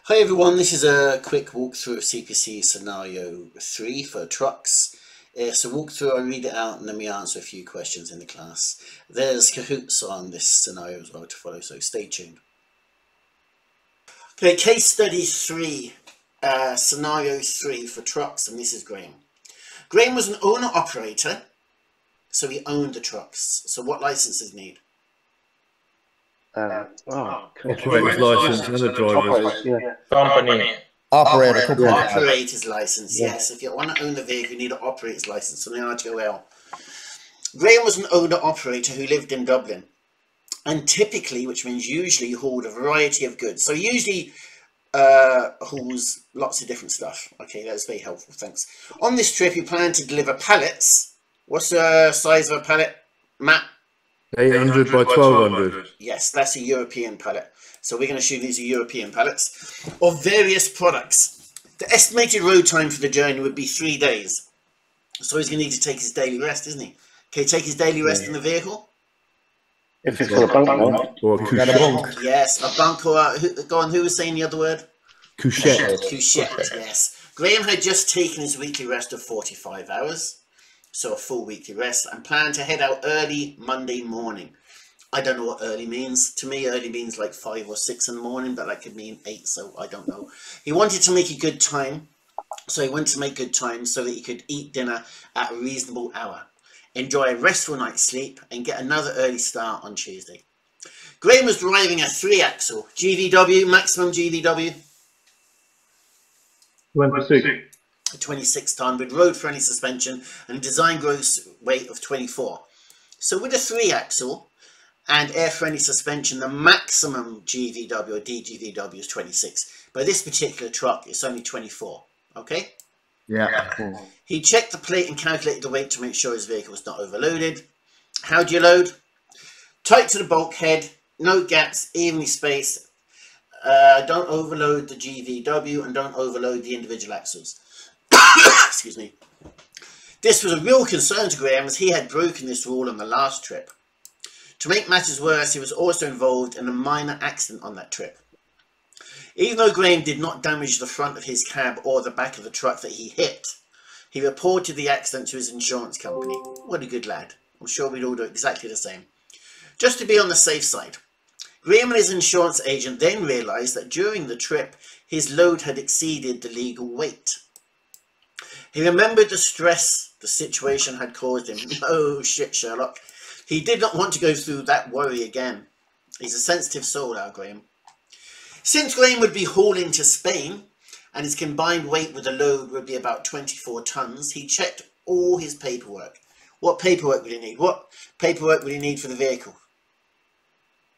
Hi everyone, this is a quick walkthrough of CPC scenario 3 for trucks. It's a walkthrough, I read it out and then we answer a few questions in the class. There's Cahoots on this scenario as well to follow, so stay tuned. Okay, case study 3, scenario 3 for trucks, and this is Graham. Graham was an owner-operator, so he owned the trucks. So what licenses need? Operator's license and a driver's. Company. Operator's license, yes. If you want to own the vehicle, you need an operator's license, so the RTOL. Graham was an owner-operator who lived in Dublin, and typically, which means usually, hauled a variety of goods. So usually hauls lots of different stuff. Okay, that's very helpful, thanks. On this trip, he planned to deliver pallets. What's the size of a pallet, Matt? 800 by 1200. Yes, that's a European pallet. So we're going to assume these are European pallets of various products. The estimated road time for the journey would be 3 days. So he's going to need to take his daily rest, isn't he? Can he take his daily rest in the vehicle? If it's for a bunk, Or a couchette. Yes, a bunk or go on, who was saying the other word? Couchette. Couchette, yes. Graham had just taken his weekly rest of 45 hours. So a full weekly rest, and planned to head out early Monday morning. I don't know what early means. To me, early means like 5 or 6 in the morning, but that could mean 8, so I don't know. He wanted to make a good time, so he went to make good time so that he could eat dinner at a reasonable hour, enjoy a restful night's sleep, and get another early start on Tuesday. Graham was driving a 3-axle GVW, maximum GVW. 26 ton with road-friendly suspension and design gross weight of 24. So with a 3-axle and air-friendly suspension, the maximum GVW or DGVW is 26. But this particular truck, it's only 24. Okay? Yeah. He checked the plate and calculated the weight to make sure his vehicle was not overloaded. How do you load? Tight to the bulkhead, no gaps, evenly spaced. Don't overload the GVW and don't overload the individual axles. Excuse me. This was a real concern to Graham as he had broken this rule on the last trip. To make matters worse, he was also involved in a minor accident on that trip. Even though Graham did not damage the front of his cab or the back of the truck that he hit, he reported the accident to his insurance company. What a good lad. I'm sure we'd all do exactly the same. Just to be on the safe side, Graham and his insurance agent then realised that during the trip, his load had exceeded the legal weight. He remembered the stress the situation had caused him. Oh shit, Sherlock. He did not want to go through that worry again. He's a sensitive soul, our Graham. Since Graham would be hauling to Spain, and his combined weight with the load would be about 24 tons, he checked all his paperwork. What paperwork would he need? What paperwork would he need for the vehicle?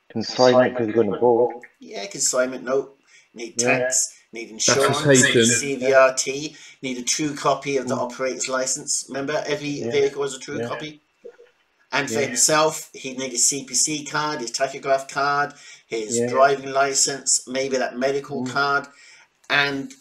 Consignment because you're going to board. Yeah, consignment note. Need tax. Need insurance, CVRT, need a true copy of the operator's license. Remember, every vehicle has a true copy. And for himself, he'd need his CPC card, his tachograph card, his driving license, maybe that medical card. And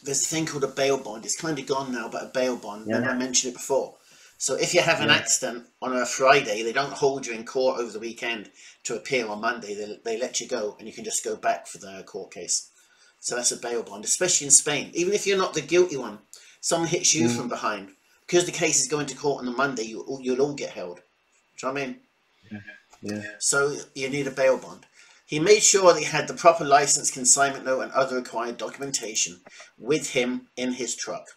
there's a thing called a bail bond. It's kind of gone now, but a bail bond. Remember I mentioned it before. So if you have an accident on a Friday, they don't hold you in court over the weekend to appear on Monday. They let you go, and you can just go back for the court case. So that's a bail bond, especially in Spain. Even if you're not the guilty one, someone hits you from behind. Because the case is going to court on the Monday, you'll all get held. Do you know what I mean? So you need a bail bond. He made sure that he had the proper license, consignment note, and other required documentation with him in his truck.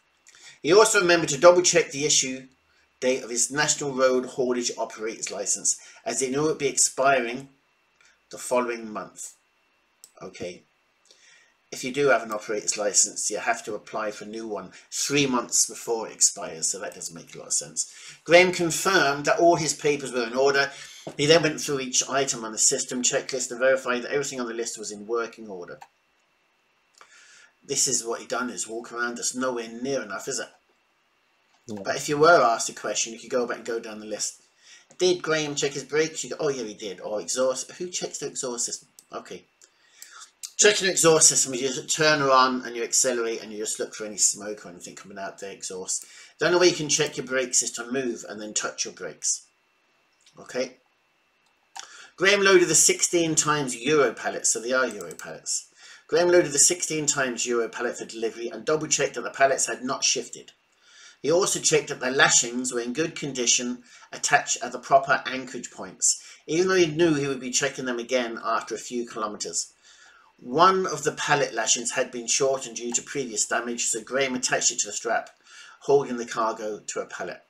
He also remembered to double check the issue date of his National Road Haulage Operator's License, as he knew it would be expiring the following month. Okay. If you do have an operator's license, you have to apply for a new one 3 months before it expires, so that doesn't make a lot of sense. Graham confirmed that all his papers were in order. He then went through each item on the system checklist and verified that everything on the list was in working order. This is what he done, is walk around. That's nowhere near enough, is it? But if you were asked a question, you could go back and go down the list. Did Graham check his brakes? You go, oh yeah, he did. Or exhaust. Who checks the exhaust system? Okay. Checking the exhaust system, you just turn her on and you accelerate and you just look for any smoke or anything coming out the exhaust. The only way you can check your brakes is to move and then touch your brakes. Okay. Graham loaded the 16 times Euro pallets, so they are Euro pallets. Graham loaded the 16 times Euro pallet for delivery and double checked that the pallets had not shifted. He also checked that the lashings were in good condition, attached at the proper anchorage points, even though he knew he would be checking them again after a few kilometres. One of the pallet lashings had been shortened due to previous damage, so Graham attached it to the strap, holding the cargo to a pallet.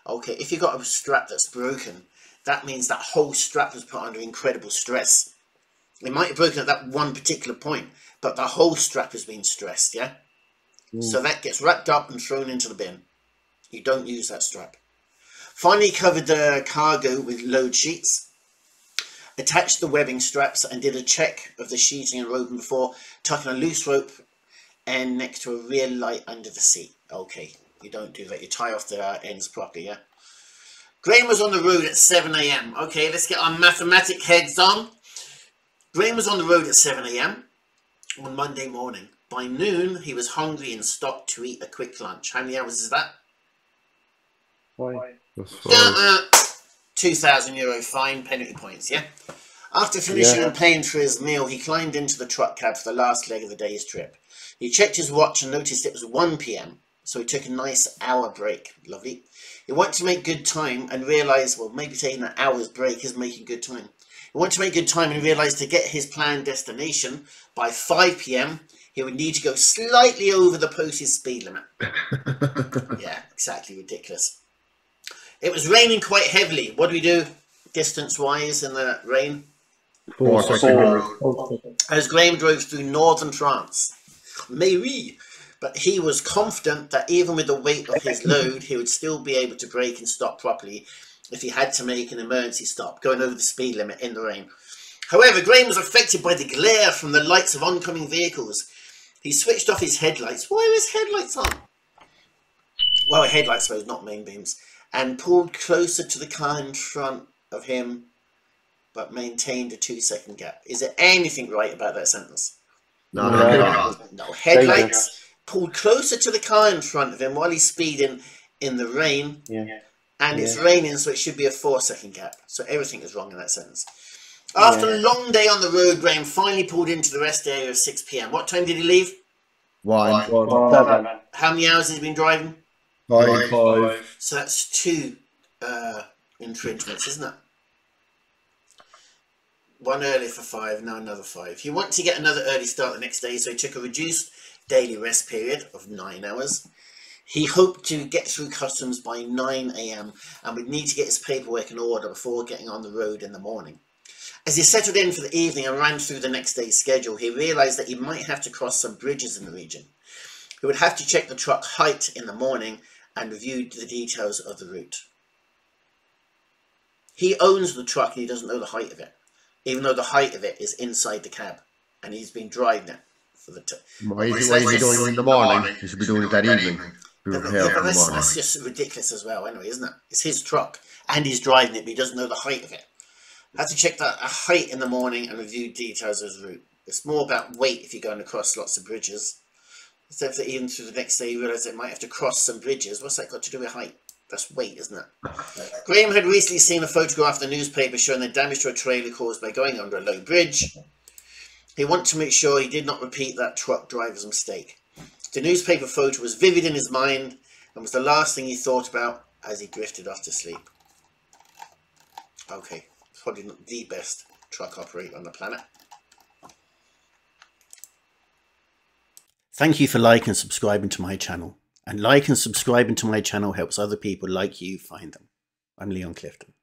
Okay, if you've got a strap that's broken, that means that whole strap was put under incredible stress. It might have broken at that one particular point, but the whole strap has been stressed, yeah? So that gets wrapped up and thrown into the bin. You don't use that strap. Finally covered the cargo with load sheets. Attached the webbing straps and did a check of the sheeting and roping before tucking a loose rope end next to a rear light under the seat. Okay, you don't do that. You tie off the ends properly, yeah? Graham was on the road at 7 AM. Okay, let's get our mathematic heads on. Graham was on the road at 7 AM on Monday morning. By noon, he was hungry and stopped to eat a quick lunch. How many hours is that? 2,000 euro fine, penalty points, yeah? After finishing and paying for his meal, he climbed into the truck cab for the last leg of the day's trip. He checked his watch and noticed it was 1 PM, so he took a nice hour break. Lovely. He wanted to make good time and realised, well, maybe taking an hour's break is making good time. He wanted to make good time and realised to get his planned destination by 5 PM, he would need to go slightly over the posted speed limit. Yeah, exactly, ridiculous. It was raining quite heavily. What do we do distance-wise in the rain? 4 seconds. As Graham drove through northern France. Mais oui. But he was confident that even with the weight of his load, he would still be able to brake and stop properly if he had to make an emergency stop, going over the speed limit in the rain. However, Graham was affected by the glare from the lights of oncoming vehicles. He switched off his headlights. Why were his headlights on? Well, headlights, I suppose, not main beams. And pulled closer to the car in front of him, but maintained a 2-second gap. Is there anything right about that sentence? No. Headlights. Pulled closer to the car in front of him while he's speeding in the rain. And it's raining, so it should be a 4-second gap. So everything is wrong in that sentence. After a long day on the road, Graham finally pulled into the rest area at 6 PM. What time did he leave? 1. How many hours has he been driving? 5. So that's 2 infringements, isn't it? 1 early for 5, now another 5. He wanted to get another early start the next day, so he took a reduced daily rest period of 9 hours. He hoped to get through customs by 9 AM and would need to get his paperwork in order before getting on the road in the morning. As he settled in for the evening and ran through the next day's schedule, he realised that he might have to cross some bridges in the region. He would have to check the truck height in the morning and reviewed the details of the route. He owns the truck and he doesn't know the height of it, even though the height of it is inside the cab, and he's been driving it for the Why is he doing it in the morning? He should be doing it that evening. That's just ridiculous as well, anyway, isn't it? It's his truck, and he's driving it, but he doesn't know the height of it. Had to check that height in the morning and review details of his route. It's more about weight if you're going across lots of bridges. Instead of even through the next day, you realise they might have to cross some bridges. What's that got to do with height? That's weight, isn't it? Graham had recently seen a photograph in the newspaper showing the damage to a trailer caused by going under a low bridge. He wanted to make sure he did not repeat that truck driver's mistake. The newspaper photo was vivid in his mind and was the last thing he thought about as he drifted off to sleep. Okay, probably not the best truck operator on the planet. Thank you for liking and subscribing to my channel. And like and subscribing to my channel helps other people like you find them. I'm Leon Clifton.